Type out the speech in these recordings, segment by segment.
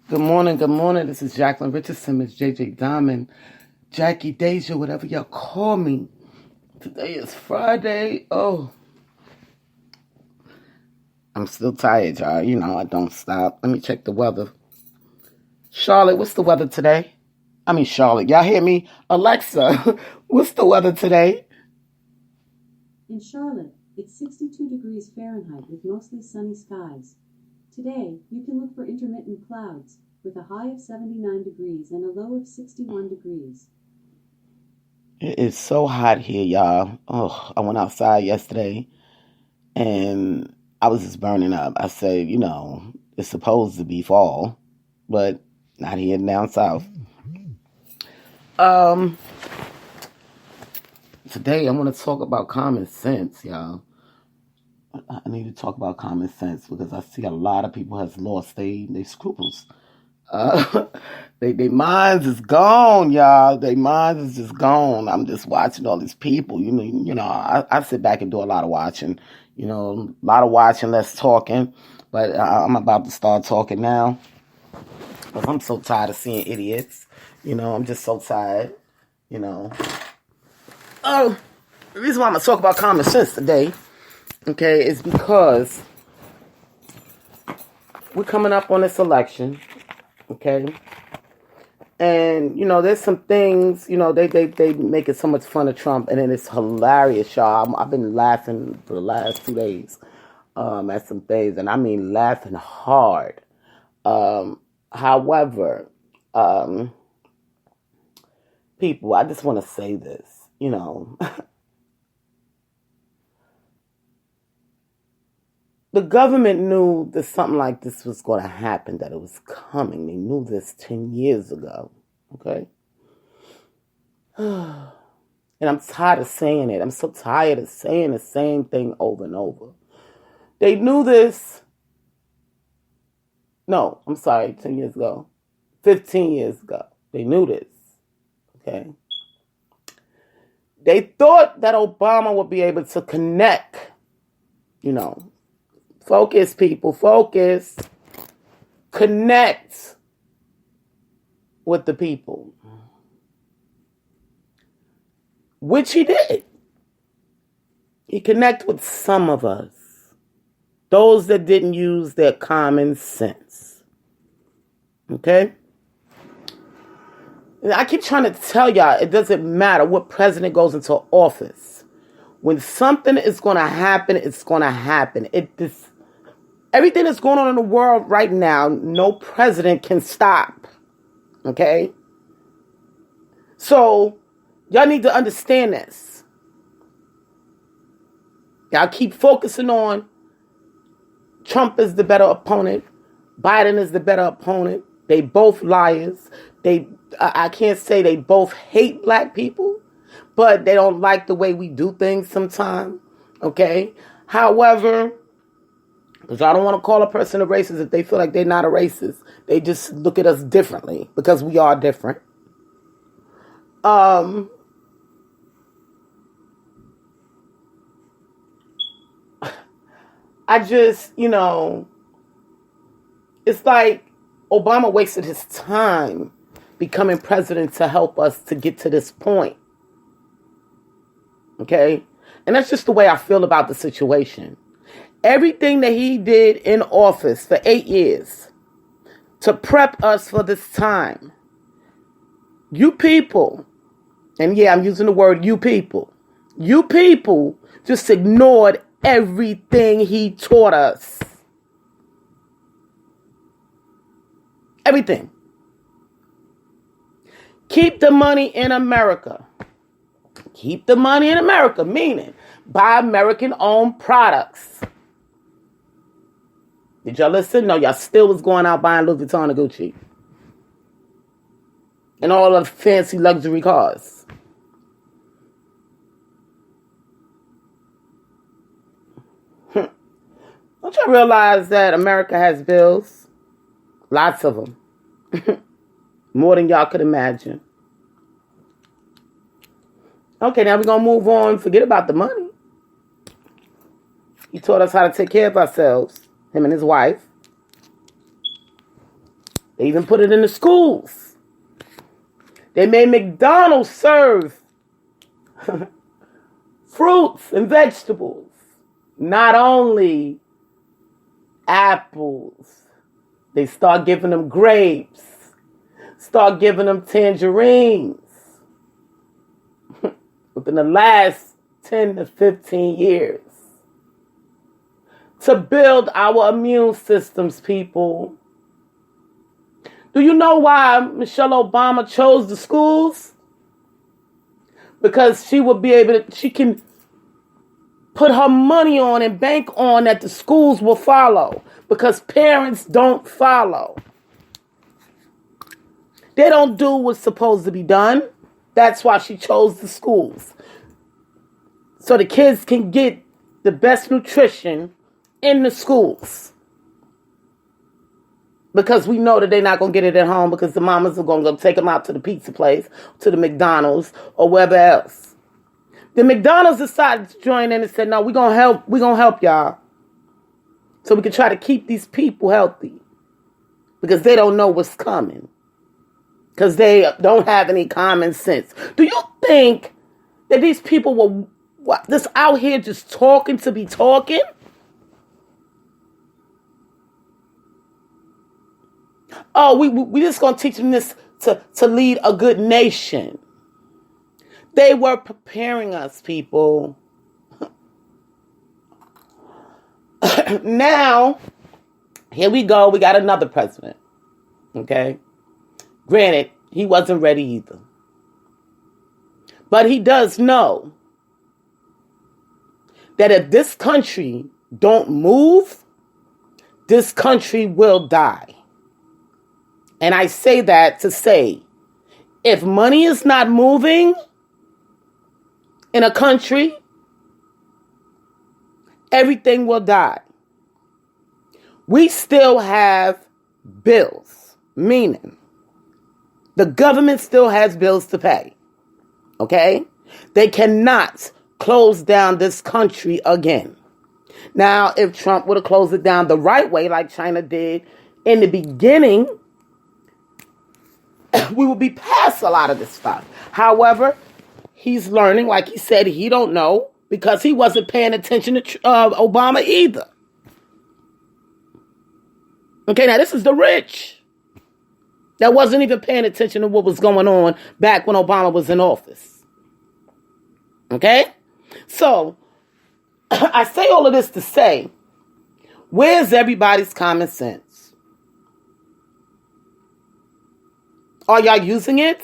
Good morning, good morning. This is Jacqueline Richardson, Miss JJ Diamond, Jackie Deja, whatever y'all call me. Today is Friday. Oh, I'm still tired, y'all. You know, I don't stop. Let me check the weather. Charlotte, what's the weather today? Charlotte, y'all hear me? Alexa, what's the weather today? In Charlotte, it's 62 degrees Fahrenheit with mostly sunny skies. Today, you can look for intermittent clouds, with a high of 79 degrees and a low of 61 degrees. It is so hot here, y'all. Oh, I went outside yesterday and I was just burning up. I said, it's supposed to be fall, but not here down south. Today I want to talk about common sense, y'all. I need to talk about common sense because I see a lot of people has lost their scruples. They minds is gone, y'all. Their minds is just gone. I'm just watching all these people. I sit back and do a lot of watching. A lot of watching, less talking. But I'm about to start talking now because I'm so tired of seeing idiots. I'm just so tired. Oh, the reason why I'm gonna talk about common sense today, okay, is because we're coming up on this election, okay? And, there's some things, they make it so much fun of Trump, and then it's hilarious, y'all. I've been laughing for the last 2 days at some things, and I mean laughing hard. However, people, I just want to say this, the government knew that something like this was going to happen, that it was coming. They knew this 10 years ago, okay? And I'm tired of saying it. I'm so tired of saying the same thing over and over. They knew this. No, I'm sorry, 10 years ago. 15 years ago. They knew this, okay? They thought that Obama would be able to connect, focus, people, focus. Connect with the people. Which he did. He connected with some of us. Those that didn't use their common sense. Okay? And I keep trying to tell y'all, it doesn't matter what president goes into office. When something is going to happen, it's going to happen. Everything that's going on in the world right now, no president can stop. Okay? So, y'all need to understand this. Y'all keep focusing on Trump is the better opponent. Biden is the better opponent. They both liars. I can't say they both hate black people, but they don't like the way we do things sometimes. Okay? However, because I don't want to call a person a racist if they feel like they're not a racist. They just look at us differently because we are different. I just, it's like Obama wasted his time becoming president to help us to get to this point. Okay? And that's just the way I feel about the situation. Everything that he did in office for 8 years to prep us for this time. You people, and yeah, I'm using the word you people just ignored everything he taught us. Everything. Keep the money in America. Keep the money in America, meaning buy American-owned products. Did y'all listen? No, y'all still was going out buying Louis Vuitton and Gucci. And all the fancy luxury cars. Don't you realize that America has bills? Lots of them. More than y'all could imagine. Okay, now we're going to move on. Forget about the money. He taught us how to take care of ourselves. Him and his wife. They even put it in the schools. They made McDonald's serve fruits and vegetables. Not only apples. They start giving them grapes. Start giving them tangerines. Within the last 10 to 15 years. To build our immune systems, people. Do you know why Michelle Obama chose the schools? Because she would be able to, she can put her money on and bank on that the schools will follow. Because parents don't follow. They don't do what's supposed to be done. That's why she chose the schools. So the kids can get the best nutrition in the schools. Because we know that they're not going to get it at home because the mamas are going to go take them out to the pizza place, to the McDonald's, or wherever else. The McDonald's decided to join in and said, no, we're going to help y'all. So we can try to keep these people healthy. Because they don't know what's coming. Because they don't have any common sense. Do you think that these people were just out here just talking to be talking? Oh, we just going to teach them this to lead a good nation. They were preparing us, people. Now, here we go. We got another president. Okay? Granted, he wasn't ready either. But he does know that if this country don't move, this country will die. And I say that to say, if money is not moving in a country, everything will die. We still have bills, meaning the government still has bills to pay. Okay? They cannot close down this country again. Now, if Trump would have closed it down the right way, like China did in the beginning, we would be past a lot of this stuff. However, he's learning, like he said, he don't know because he wasn't paying attention to Obama either. Okay, now this is the rich that wasn't even paying attention to what was going on back when Obama was in office. Okay? So, I say all of this to say, where's everybody's common sense? Are y'all using it?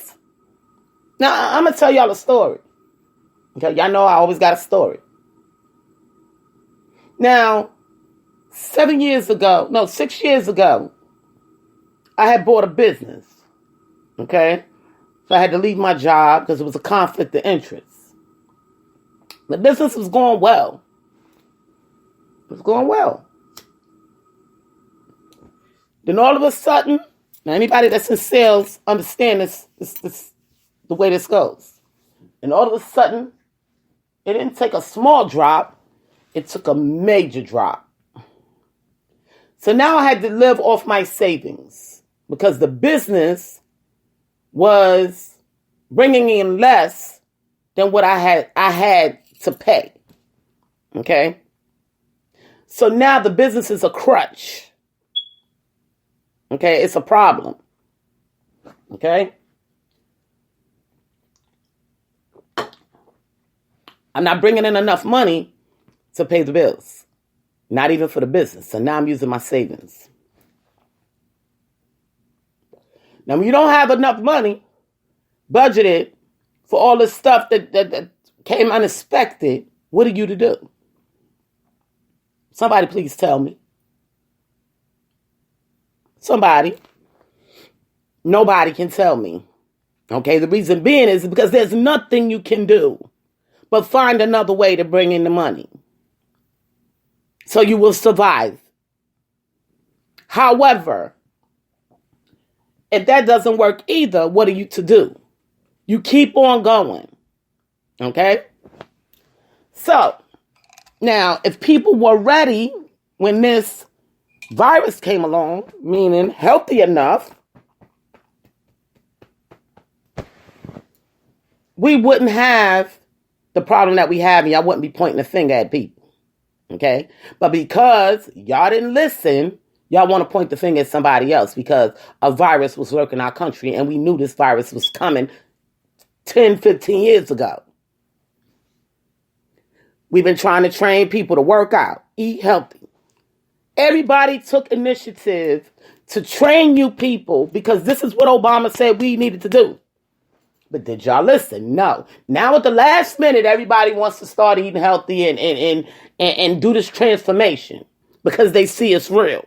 Now, I'm going to tell y'all a story. Okay, y'all know I always got a story. Now, 6 years ago, I had bought a business. Okay? So I had to leave my job because it was a conflict of interest. The business was going well. It was going well. Then all of a sudden, now anybody that's in sales understand this the way this goes. And all of a sudden, it didn't take a small drop. It took a major drop. So now I had to live off my savings because the business was bringing in less than what I had to pay. Okay? So now the business is a crutch. Okay? It's a problem. Okay? I'm not bringing in enough money to pay the bills. Not even for the business. So now I'm using my savings. Now, when you don't have enough money budgeted for all this stuff that came unexpected, what are you to do? Somebody please tell me. Somebody. Nobody can tell me. Okay, the reason being is because there's nothing you can do but find another way to bring in the money. So you will survive. However, if that doesn't work either, what are you to do? You keep on going. Okay? So, now, if people were ready when this virus came along, meaning healthy enough, we wouldn't have the problem that we have, and y'all wouldn't be pointing the finger at people. Okay? But because y'all didn't listen, y'all want to point the finger at somebody else because a virus was lurking in our country, and we knew this virus was coming 10, 15 years ago. We've been trying to train people to work out, eat healthy. Everybody took initiative to train you people because this is what Obama said we needed to do. But did y'all listen? No. Now at the last minute, everybody wants to start eating healthy and do this transformation because they see it's real.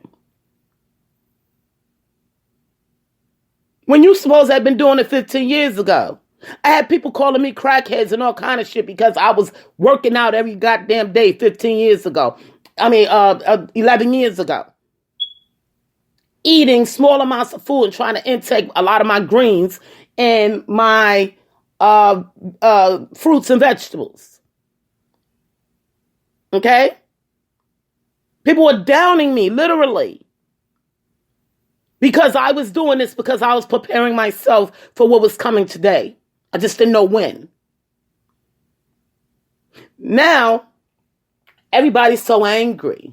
When you supposed to have been doing it 15 years ago. I had people calling me crackheads and all kind of shit because I was working out every goddamn day 15 years ago. 11 years ago. Eating small amounts of food and trying to intake a lot of my greens and my fruits and vegetables. Okay? People were downing me, literally. Because I was doing this because I was preparing myself for what was coming today. I just didn't know when. Now, everybody's so angry.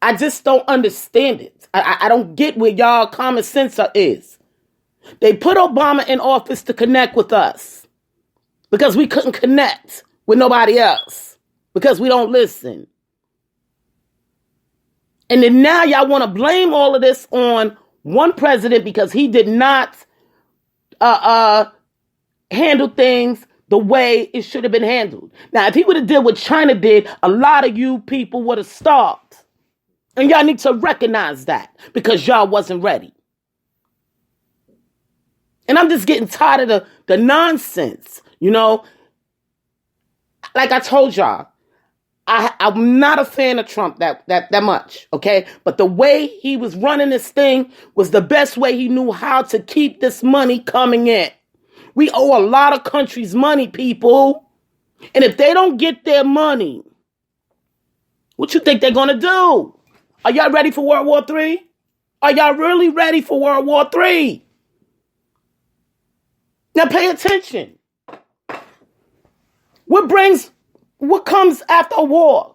I just don't understand it. I don't get where y'all common sense is. They put Obama in office to connect with us because we couldn't connect with nobody else because we don't listen. And then now y'all want to blame all of this on one president because he did not handle things the way it should have been handled. Now, if he would have did what China did, a lot of you people would have starved. And y'all need to recognize that because y'all wasn't ready. And I'm just getting tired of the nonsense, you know. Like I told y'all, I'm not a fan of Trump that much, okay? But the way he was running this thing was the best way he knew how to keep this money coming in. We owe a lot of countries money, people. And if they don't get their money, what you think they're going to do? Are y'all ready for World War III? Are y'all really ready for World War III? Now pay attention. What comes after a war?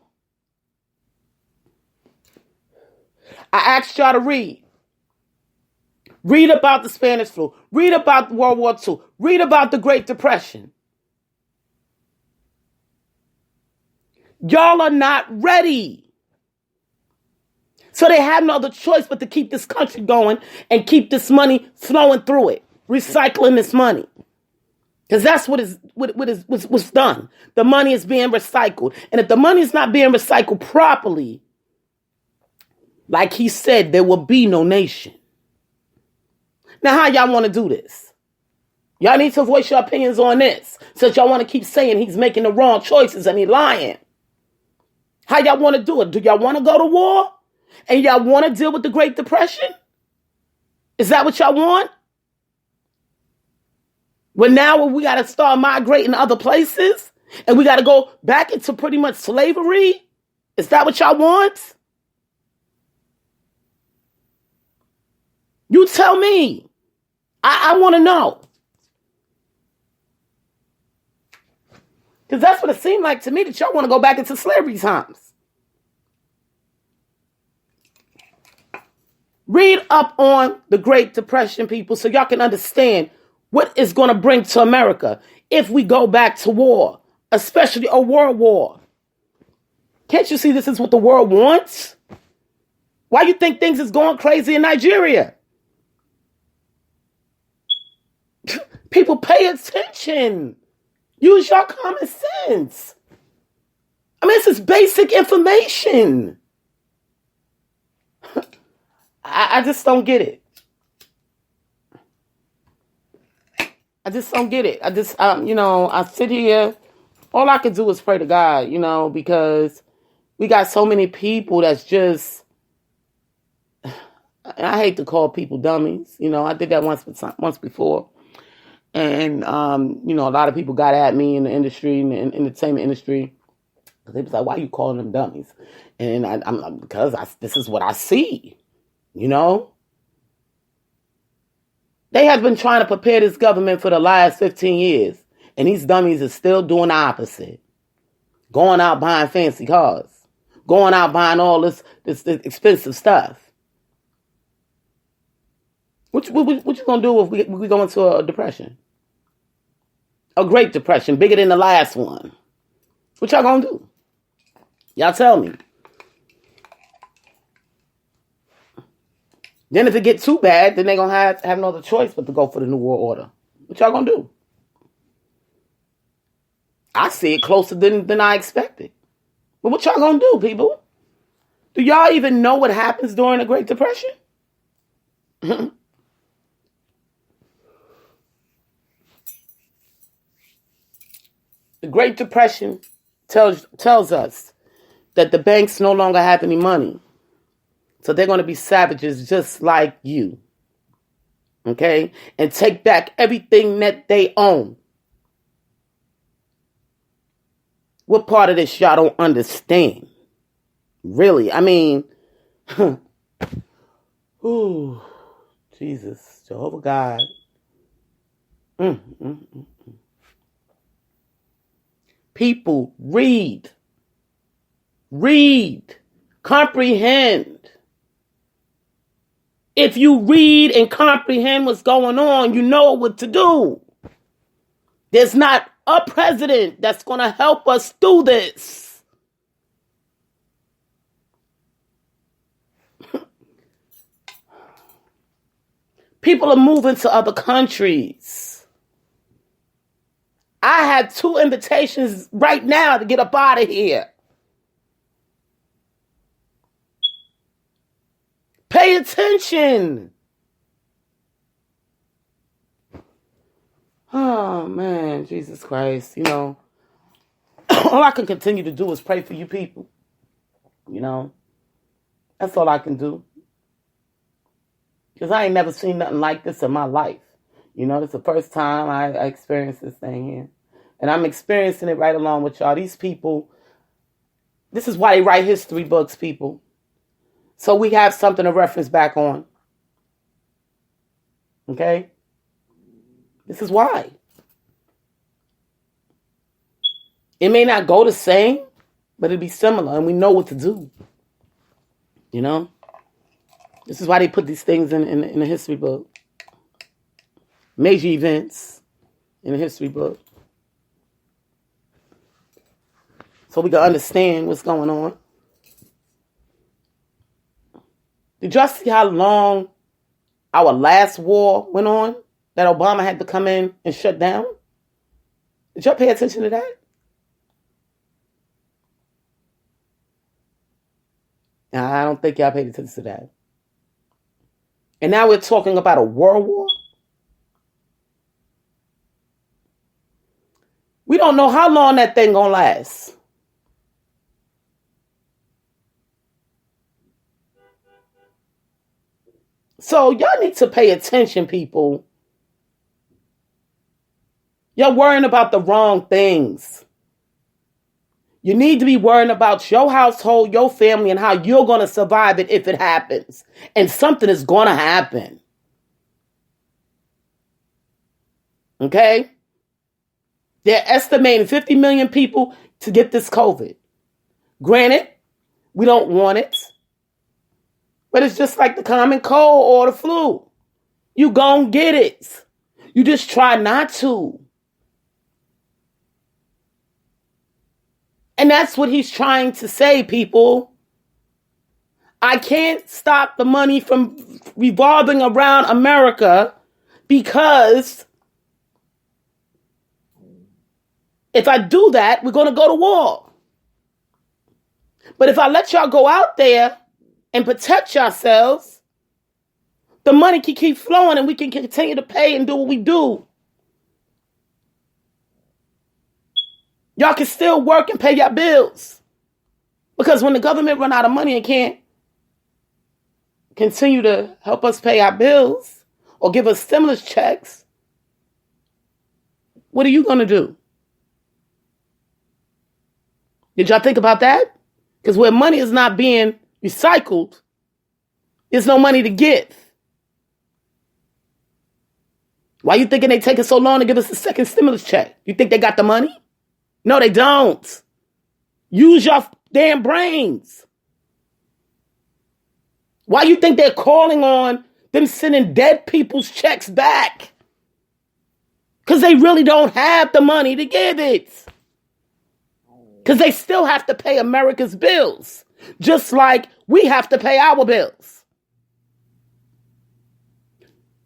I asked y'all to read. Read about the Spanish flu. Read about World War II. Read about the Great Depression. Y'all are not ready. So they have no other choice but to keep this country going and keep this money flowing through it. Recycling this money. Because that's what's done. The money is being recycled. And if the money is not being recycled properly, like he said, there will be no nation. Now, how y'all want to do this? Y'all need to voice your opinions on this. Since y'all want to keep saying he's making the wrong choices and he's lying. How y'all want to do it? Do y'all want to go to war? And y'all want to deal with the Great Depression? Is that what y'all want? Well, now we got to start migrating other places? And we got to go back into pretty much slavery? Is that what y'all want? You tell me. I want to know. Because that's what it seemed like to me, that y'all want to go back into slavery times. Read up on the Great Depression, people, so y'all can understand what it's going to bring to America if we go back to war, especially a world war. Can't you see this is what the world wants? Why you think things is going crazy in Nigeria? People, pay attention. Use your common sense. I mean, this is basic information. I just don't get it. I just don't get it. I sit here, all I can do is pray to God, because we got so many people that's just, I hate to call people dummies. I did that once before. And, a lot of people got at me in the industry, in the entertainment industry. They was like, why are you calling them dummies? And because this is what I see, They have been trying to prepare this government for the last 15 years. And these dummies are still doing the opposite. Going out buying fancy cars. Going out buying all this expensive stuff. What you gonna do if we go into a depression? A Great Depression, bigger than the last one. What y'all gonna do? Y'all tell me. Then if it gets too bad, then they're gonna have no other choice but to go for the New World Order. What y'all gonna do? I see it closer than I expected. But what y'all gonna do, people? Do y'all even know what happens during the Great Depression? The Great Depression tells us that the banks no longer have any money. So they're going to be savages just like you. Okay? And take back everything that they own. What part of this y'all don't understand? Really? I mean, ooh, Jesus, Jehovah God. People, read, comprehend. If you read and comprehend what's going on, you know what to do. There's not a president that's going to help us through this. People are moving to other countries. I have 2 invitations right now to get up out of here. Pay attention. Oh, man, Jesus Christ. You know, all I can continue to do is pray for you people. You know, that's all I can do. Because I ain't never seen nothing like this in my life. You know, it's the first time I experienced this thing here. And I'm experiencing it right along with y'all. These people, this is why they write history books, people. So we have something to reference back on. Okay? This is why. It may not go the same, but it'll be similar, and we know what to do. You know? This is why they put these things in the history book. Major events in the history book. So we can understand what's going on. Did y'all see how long our last war went on that Obama had to come in and shut down? Did y'all pay attention to that? I don't think y'all paid attention to that. And now we're talking about a world war. We don't know how long that thing gonna last. So y'all need to pay attention, people. You're worrying about the wrong things. You need to be worrying about your household, your family, and how you're going to survive it if it happens. And something is going to happen. Okay? They're estimating 50 million people to get this COVID. Granted, we don't want it. But it's just like the common cold or the flu. You gon' get it. You just try not to. And that's what he's trying to say, people. I can't stop the money from revolving around America because if I do that, we're going to go to war. But if I let y'all go out there and protect yourselves, the money can keep flowing and we can continue to pay and do what we do. Y'all can still work and pay your bills. Because when the government run out of money and can't continue to help us pay our bills or give us stimulus checks, what are you going to do? Did y'all think about that? Because where money is not being recycled, there's no money to give. Why you thinking they taking so long to give us the second stimulus check? You think they got the money? No, they don't. Use your damn brains. Why you think they're calling on them sending dead people's checks back? Because they really don't have the money to give it. Because they still have to pay America's bills, just like we have to pay our bills.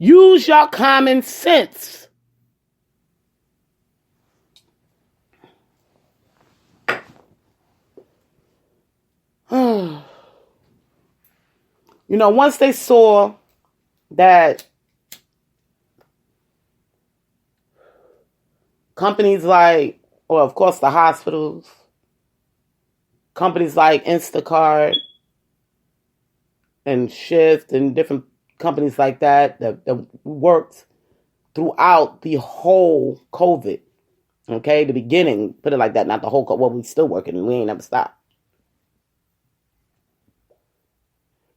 Use your common sense. Once they saw that companies like, well, of course, the hospitals, companies like Instacart and Shift and different companies like that worked throughout the whole COVID. Okay, the beginning, put it like that, not the whole COVID. Well, we still working and we ain't never stopped.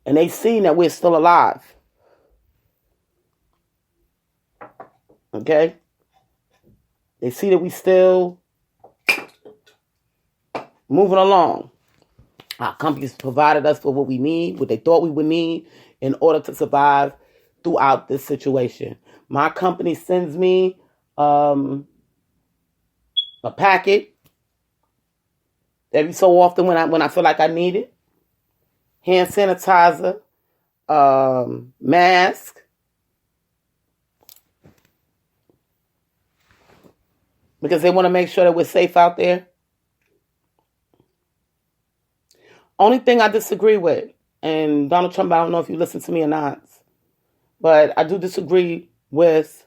And they seen that we're still alive. Okay? They see that we still moving along. Our companies provided us with what we need, what they thought we would need in order to survive throughout this situation. My company sends me a packet every so often when I feel like I need it. Hand sanitizer, mask. Because they want to make sure that we're safe out there. Only thing I disagree with, and Donald Trump, I don't know if you listen to me or not, but I do disagree with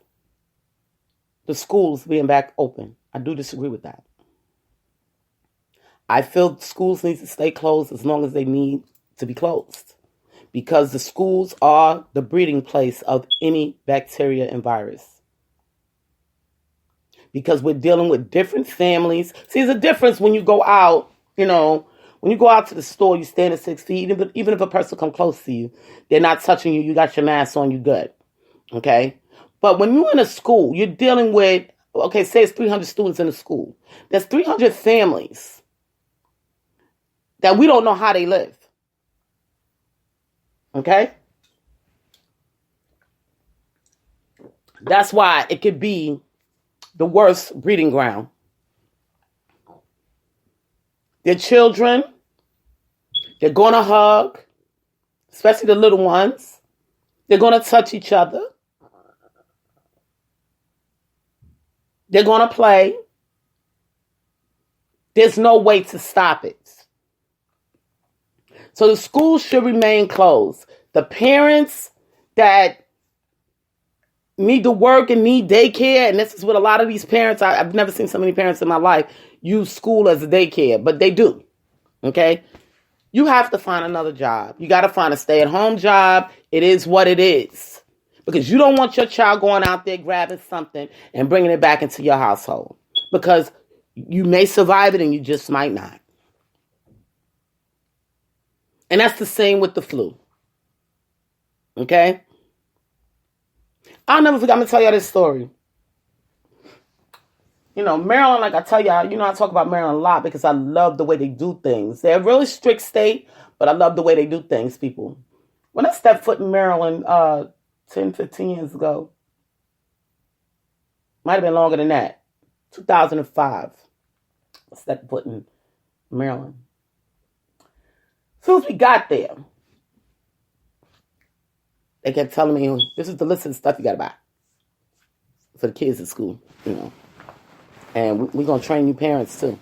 the schools being back open. I do disagree with that. I feel schools need to stay closed as long as they need to be closed, because the schools are the breeding place of any bacteria and virus. Because we're dealing with different families. See, there's a difference when you go out, when you go out to the store, you stand at 6 feet, even if a person comes close to you, they're not touching you, you got your mask on, you good. Okay? But when you're in a school, you're dealing with, say it's 300 students in a school. There's 300 families that we don't know how they live. Okay? That's why it could be the worst breeding ground. Their children, they're going to hug, especially the little ones. They're going to touch each other. They're going to play. There's no way to stop it. So the schools should remain closed. The parents that need to work and need daycare, and this is what a lot of these parents, I've never seen so many parents in my life use school as a daycare, but they do. Okay? You have to find another job. You got to find a stay-at-home job. It is what it is. Because you don't want your child going out there grabbing something and bringing it back into your household. Because you may survive it and you just might not. And that's the same with the flu. Okay? I'll never forget. I'm going to tell y'all this story. Maryland, like I tell y'all, I talk about Maryland a lot because I love the way they do things. They're a really strict state, but I love the way they do things, people. When I stepped foot in Maryland 10, 15 years ago, might have been longer than that, 2005, I stepped foot in Maryland. As soon as we got there, they kept telling me, this is the list of the stuff you got to buy for the kids at school, And we're going to train you parents, too.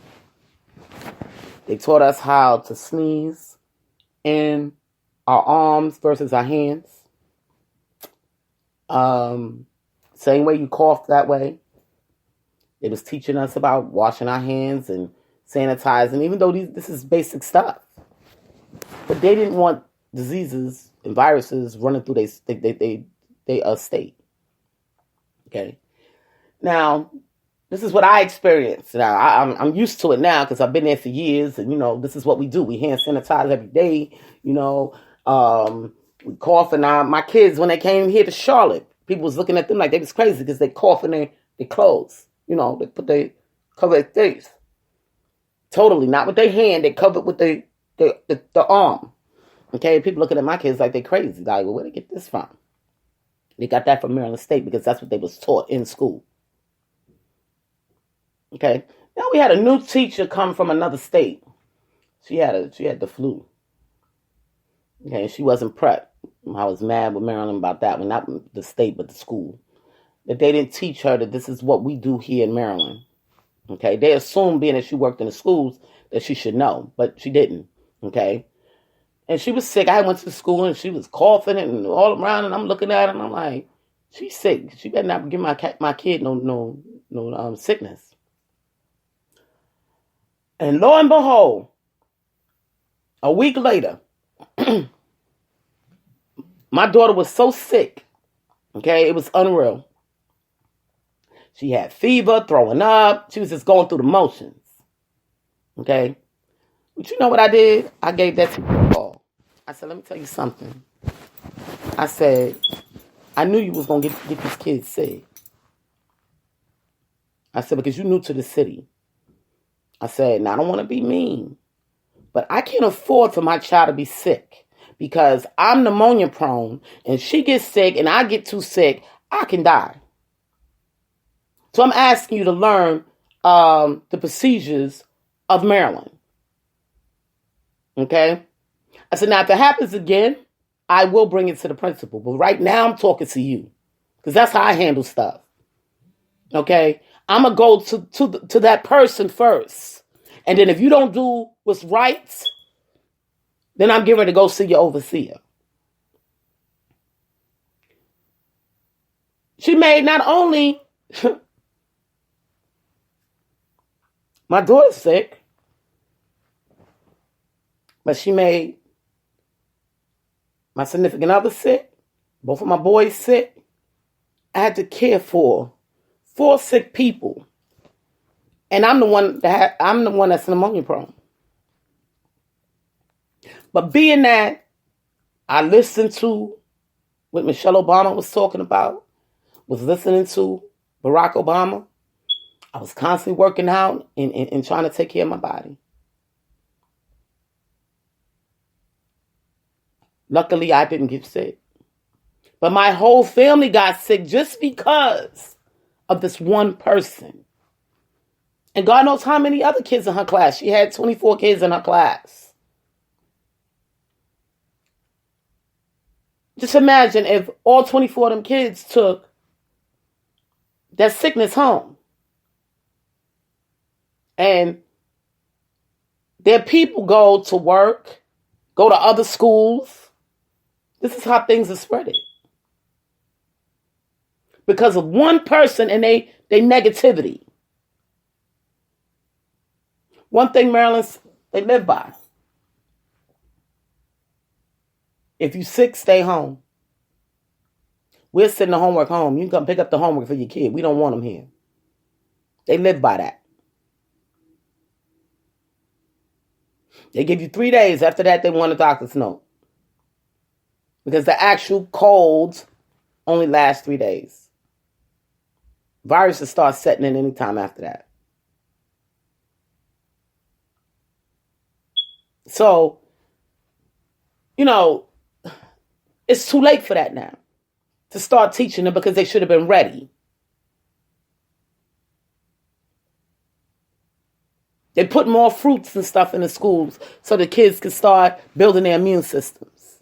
They taught us how to sneeze in our arms versus our hands. Same way you cough that way. It was teaching us about washing our hands and sanitizing, even though this is basic stuff. But they didn't want diseases and viruses running through their state. Okay? Now, this is what I experienced. Now, I'm used to it now because I've been there for years. And, this is what we do. We hand sanitize every day. We cough. And my kids, when they came here to Charlotte, People was looking at them like they was crazy because they cough in their clothes. They cover their face. Totally, not with their hand. They cover it with the arm. Okay, people looking at my kids like they crazy. Like, well, where they get this from? They got that from Maryland State because that's what they was taught in school. Okay, now we had a new teacher come from another state. She had the flu. Okay, she wasn't prepped. I was mad with Maryland about that one, not the state but the school. That they didn't teach her that this is what we do here in Maryland. Okay, they assumed being that she worked in the schools that she should know, but she didn't. Okay, and she was sick. I went to the school and she was coughing and all around, and I'm looking at her and I'm like, she's sick. She better not give my kid no sickness. And lo and behold, a week later, my daughter was so sick. Okay, it was unreal. She had fever, throwing up. She was just going through the motions. Okay. But you know what I did? I gave that teacher a call. I said, let me tell you something. I said, I knew you was going to get these kids sick. I said, because you're new to the city. I said, now I don't want to be mean, but I can't afford for my child to be sick because I'm pneumonia prone and she gets sick and I get too sick, I can die. So I'm asking you to learn the procedures of Maryland. Okay? I said, now if it happens again, I will bring it to the principal. But right now I'm talking to you because that's how I handle stuff. Okay? I'm going to go to that person first. And then if you don't do what's right, then I'm getting ready to go see your overseer. She made not only my daughter sick, but she made my significant other sick, both of my boys sick. I had to care for 4 sick people. And I'm the one that's pneumonia prone. But being that I listened to what Michelle Obama was talking about, was listening to Barack Obama, I was constantly working out and trying to take care of my body. Luckily, I didn't get sick. But my whole family got sick just because of this one person. And God knows how many other kids in her class. She had 24 kids in her class. Just imagine if all 24 of them kids took that sickness home. And their people go to work, go to other schools. This is how things are spreading. Because of one person and they negativity. One thing Maryland's, they live by. If you're sick, stay home. We're sending the homework home. You can come pick up the homework for your kid. We don't want them here. They live by that. They give you 3 days. After that, they want a doctor's note. Because the actual colds only last 3 days. Viruses start setting in any time after that. So, it's too late for that now. To start teaching them because they should have been ready. They put more fruits and stuff in the schools so the kids can start building their immune systems.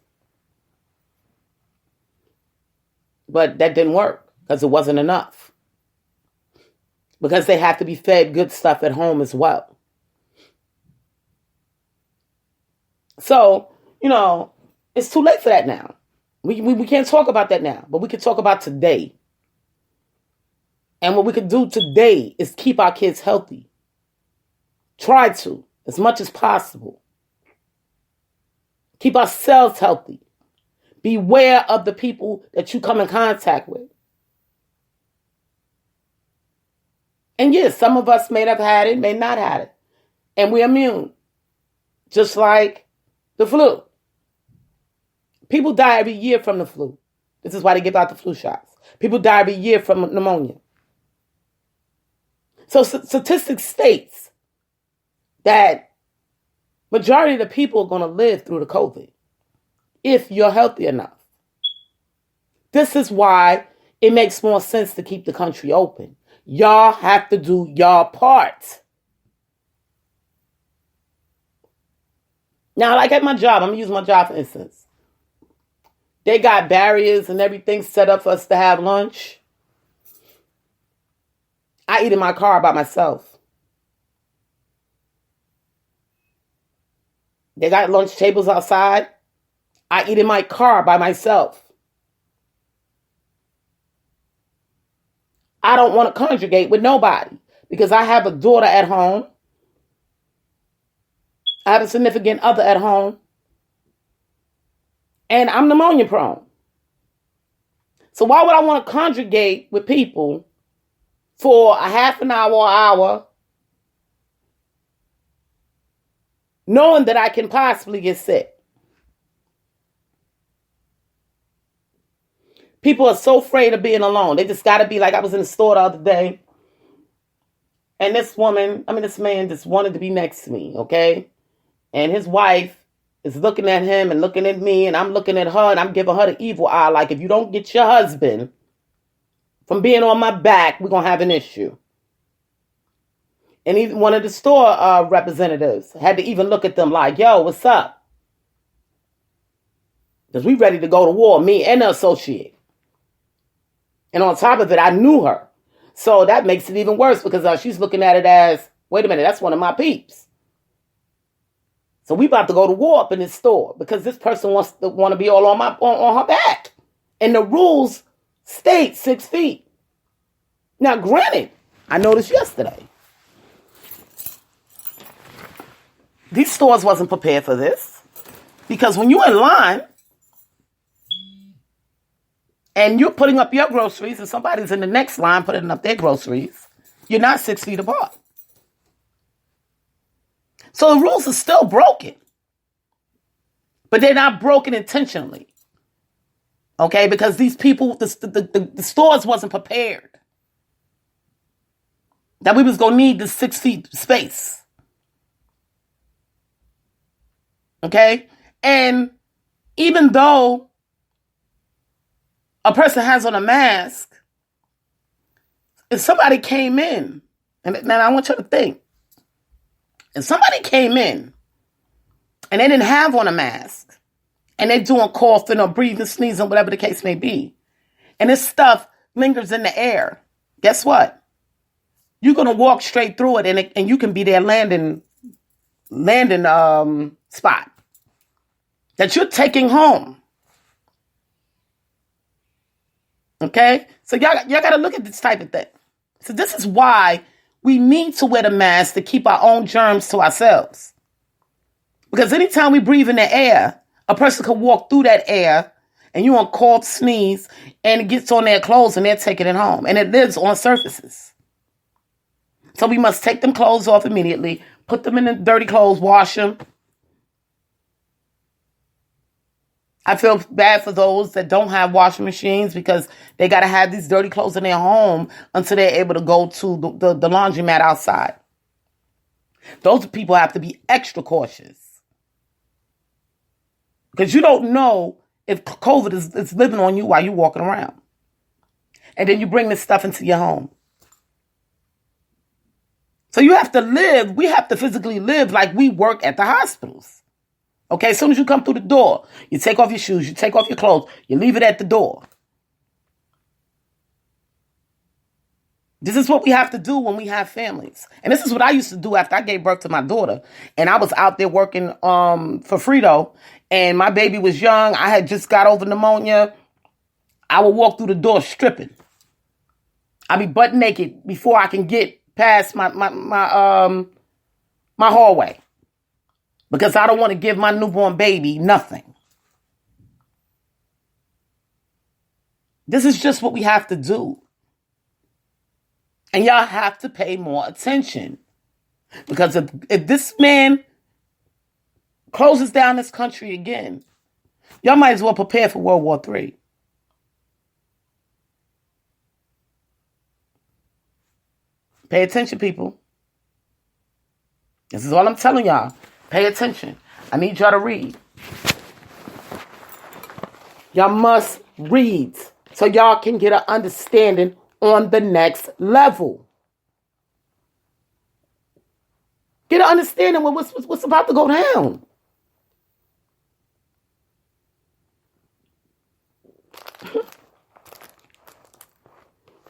But that didn't work because it wasn't enough. Because they have to be fed good stuff at home as well. So, it's too late for that now. We can't talk about that now, but we can talk about today. And what we can do today is keep our kids healthy. Try to, as much as possible. Keep ourselves healthy. Beware of the people that you come in contact with. And yes, some of us may have had it, may not have it. And we're immune. Just like the flu. People die every year from the flu. This is why they give out the flu shots. People die every year from pneumonia. So statistics states that majority of the people are going to live through the COVID if you're healthy enough. This is why it makes more sense to keep the country open. Y'all have to do your part. Now, like at my job, I'm going to use my job for instance. They got barriers and everything set up for us to have lunch. I eat in my car by myself. They got lunch tables outside. I eat in my car by myself. I don't want to congregate with nobody because I have a daughter at home. I have a significant other at home. And I'm pneumonia prone. So why would I want to congregate with people for a half an hour or hour knowing that I can possibly get sick? People are so afraid of being alone. They just got to be like, I was in the store the other day. And this man just wanted to be next to me, okay? And his wife is looking at him and looking at me, and I'm looking at her, and I'm giving her the evil eye, like, if you don't get your husband from being on my back, we're going to have an issue. And even one of the store representatives had to even look at them like, yo, what's up? Because we ready to go to war, me and the associate. And on top of it, I knew her. So that makes it even worse because she's looking at it as, wait a minute, that's one of my peeps. So we about to go to war up in this store because this person wants to be all on her back. And the rules state 6 feet. Now, granted, I noticed yesterday, these stores wasn't prepared for this because when you're in line and you're putting up your groceries and somebody's in the next line putting up their groceries, you're not 6 feet apart. So the rules are still broken. But they're not broken intentionally. Okay? Because these people, the stores wasn't prepared that we was going to need this 6 feet space. Okay? And even though a person has on a mask, if somebody came in, and now I want you to think, if somebody came in and they didn't have on a mask and they're doing coughing or breathing, sneezing, whatever the case may be, and this stuff lingers in the air, guess what? You're going to walk straight through it and you can be their landing spot that you're taking home. Okay? So y'all got to look at this type of thing. So this is why we need to wear the mask to keep our own germs to ourselves. Because anytime we breathe in the air, a person can walk through that air and you on cough, sneeze, and it gets on their clothes and they're taking it home. And it lives on surfaces. So we must take them clothes off immediately, put them in the dirty clothes, wash them. I feel bad for those that don't have washing machines because they got to have these dirty clothes in their home until they're able to go to the laundromat outside. Those people have to be extra cautious. Because you don't know if COVID is living on you while you're walking around. And then you bring this stuff into your home. So you have to live, we have to physically live like we work at the hospitals. Okay, as soon as you come through the door, you take off your shoes, you take off your clothes, you leave it at the door. This is what we have to do when we have families. And this is what I used to do after I gave birth to my daughter. And I was out there working for Frito. And my baby was young. I had just got over pneumonia. I would walk through the door stripping. I'd be butt naked before I can get past my hallway. Because I don't want to give my newborn baby nothing. This is just what we have to do. And y'all have to pay more attention. Because if this man closes down this country again, y'all might as well prepare for World War III. Pay attention, people. This is all I'm telling y'all. Pay attention. I need y'all to read. Y'all must read so y'all can get an understanding on the next level. Get an understanding of what's about to go down.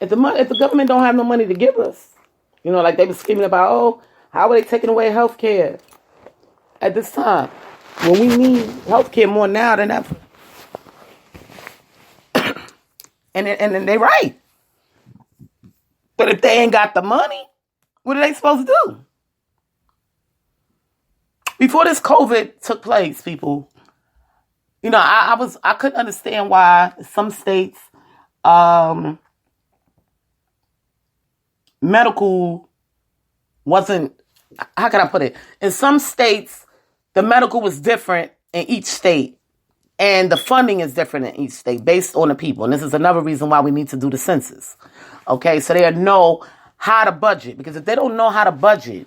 If the government don't have no money to give us, like they were screaming about, oh, how are they taking away health care at this time when we need health care more now than ever? and they're right. But if they ain't got the money, what are they supposed to do? Before this COVID took place, people, I couldn't understand why some states medical wasn't, how can I put it? In some states, the medical was different in each state. And the funding is different in each state based on the people. And this is another reason why we need to do the census. Okay, so they know how to budget. Because if they don't know how to budget,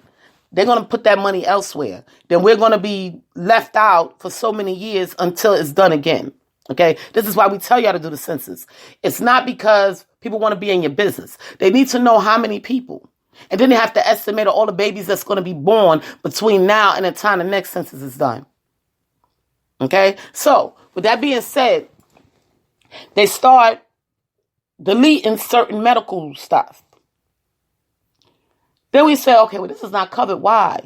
they're going to put that money elsewhere. Then we're going to be left out for so many years until it's done again. Okay, this is why we tell y'all to do the census. It's not because people want to be in your business. They need to know how many people. And then they have to estimate all the babies that's going to be born between now and the time the next census is done. Okay, so with that being said, they start deleting certain medical stuff. Then we say, okay, well, this is not covered. Why?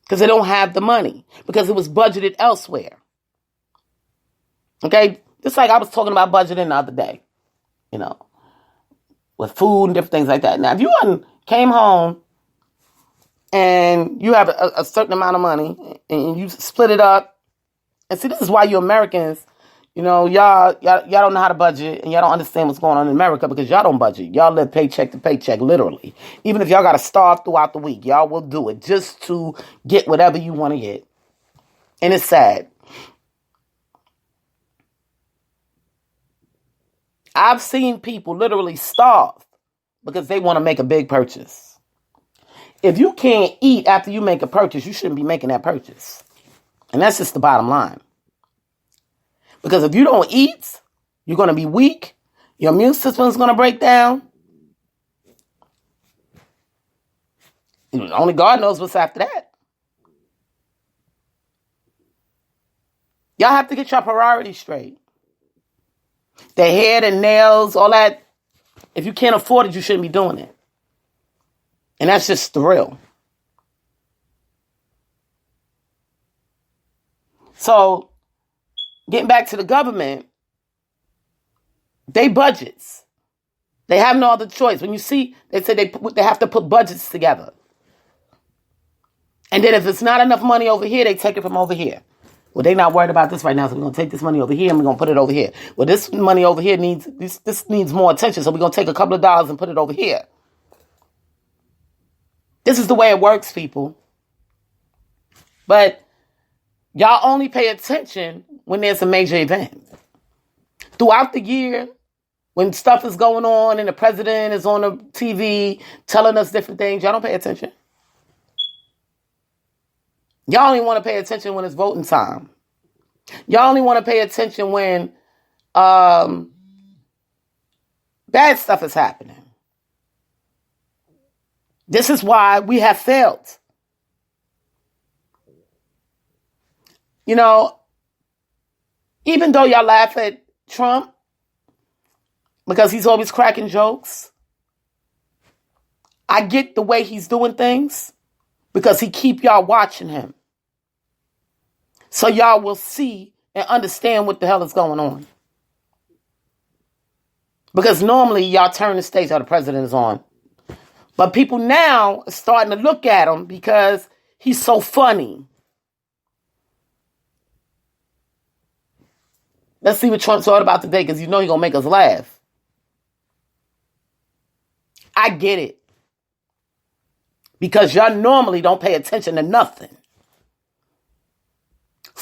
Because they don't have the money. Because it was budgeted elsewhere. Okay? Just like I was talking about budgeting the other day. With food and different things like that. Now, if you came home and you have a certain amount of money and you split it up. And see, this is why you Americans, y'all don't know how to budget and y'all don't understand what's going on in America because y'all don't budget. Y'all live paycheck to paycheck, literally. Even if y'all got to starve throughout the week, y'all will do it just to get whatever you want to get. And it's sad. I've seen people literally starve because they want to make a big purchase. If you can't eat after you make a purchase, you shouldn't be making that purchase. And that's just the bottom line. Because if you don't eat, you're going to be weak. Your immune system is going to break down. Only God knows what's after that. Y'all have to get your priorities straight. The hair, the nails, all that. If you can't afford it, you shouldn't be doing it. And that's just the real. So, getting back to the government, they budgets. They have no other choice. When you see, they say they have to put budgets together. And then if it's not enough money over here, they take it from over here. Well, they're not worried about this right now, so we're going to take this money over here and we're going to put it over here. Well, this money over here this needs more attention, so we're going to take a couple of dollars and put it over here. This is the way it works, people. But y'all only pay attention when there's a major event. Throughout the year, when stuff is going on and the president is on the TV telling us different things, y'all don't pay attention. Y'all only want to pay attention when it's voting time. Y'all only want to pay attention when bad stuff is happening. This is why we have failed. Even though y'all laugh at Trump because he's always cracking jokes, I get the way he's doing things. Because he keep y'all watching him. So y'all will see and understand what the hell is going on. Because normally y'all turn the stage how the president is on. But people now are starting to look at him because he's so funny. Let's see what Trump's all about today because he's going to make us laugh. I get it. Because y'all normally don't pay attention to nothing.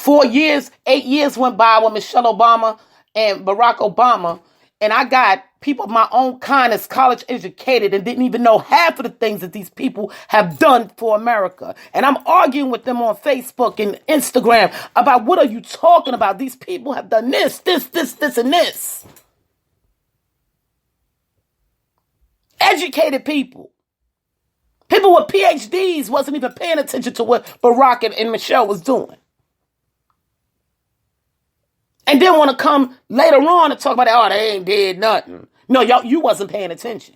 8 years went by with Michelle Obama and Barack Obama, and I got people of my own kind that's college educated and didn't even know half of the things that these people have done for America. And I'm arguing with them on Facebook and Instagram about what are you talking about? These people have done this, and this. Educated people. People with PhDs wasn't even paying attention to what Barack and Michelle was doing. And then want to come later on and talk about, oh, they ain't did nothing. No, you wasn't paying attention.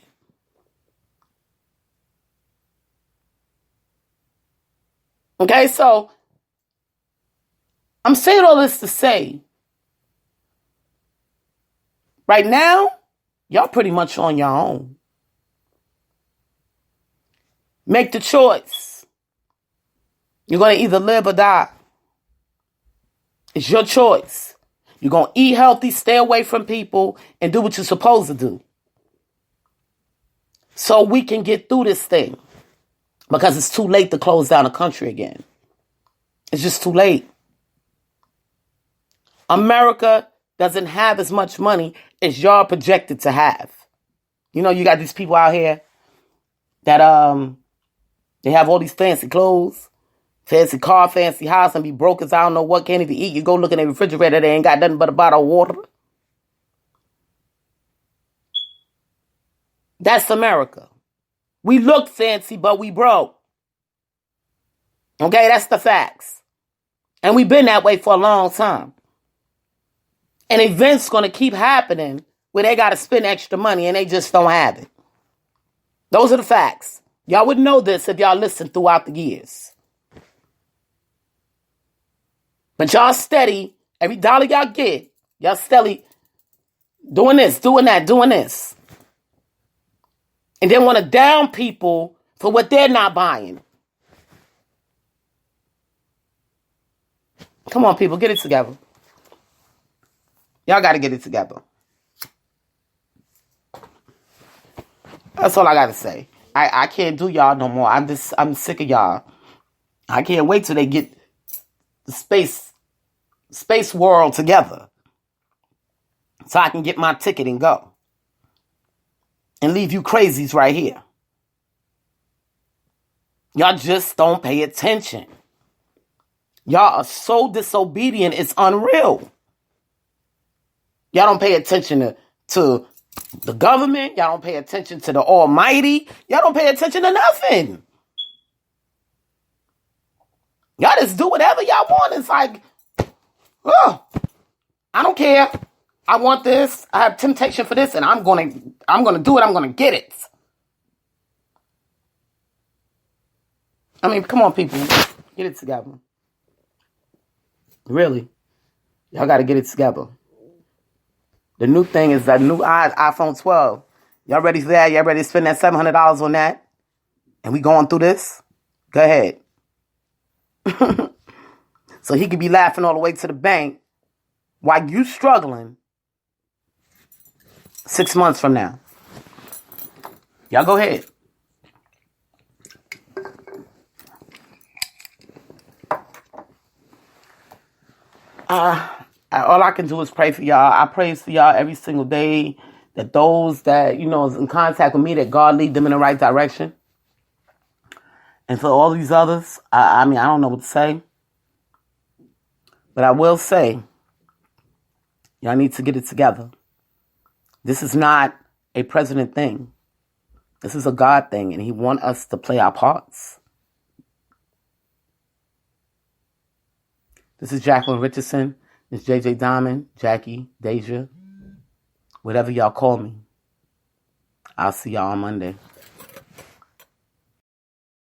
Okay, so I'm saying all this to say, right now, y'all pretty much on your own. Make the choice. You're going to either live or die. It's your choice. You're going to eat healthy, stay away from people, and do what you're supposed to do. So we can get through this thing. Because it's too late to close down the country again. It's just too late. America doesn't have as much money as y'all projected to have. You know, you got these people out here that they have all these fancy clothes, fancy car, fancy house, and be broke as I don't know what, can't even eat. You go look in the refrigerator, they ain't got nothing but a bottle of water. That's America. We look fancy, but we broke. Okay, that's the facts. And we've been that way for a long time. And events going to keep happening where they got to spend extra money and they just don't have it. Those are the facts. Y'all would know this if y'all listened throughout the years. But y'all steady, every dollar y'all get, y'all steady doing this, doing that, doing this. And then want to down people for what they're not buying. Come on, people, get it together. Y'all got to get it together. That's all I got to say. I can't do y'all no more. I'm sick of y'all. I can't wait till they get the space world together. So I can get my ticket and go. And leave you crazies right here. Y'all just don't pay attention. Y'all are so disobedient, it's unreal. Y'all don't pay attention to the government. Y'all don't pay attention to the Almighty. Y'all don't pay attention to nothing. Y'all just do whatever y'all want. It's like, oh, I don't care. I want this. I have temptation for this, and I'm gonna do it. I'm gonna get it. I mean, come on, people, get it together. Really, y'all got to get it together. The new thing is that new iPhone 12. Y'all ready for that? Y'all ready to spend that $700 on that? And we going through this? Go ahead. So he could be laughing all the way to the bank while you struggling 6 months from now. Y'all go ahead. All I can do is pray for y'all. I pray for y'all every single day that those that, is in contact with me, that God lead them in the right direction. And for all these others, I don't know what to say. But I will say, y'all need to get it together. This is not a president thing. This is a God thing, and he wants us to play our parts. This is Jacqueline Richardson. It's JJ Diamond, Jackie, Deja, whatever y'all call me. I'll see y'all on Monday.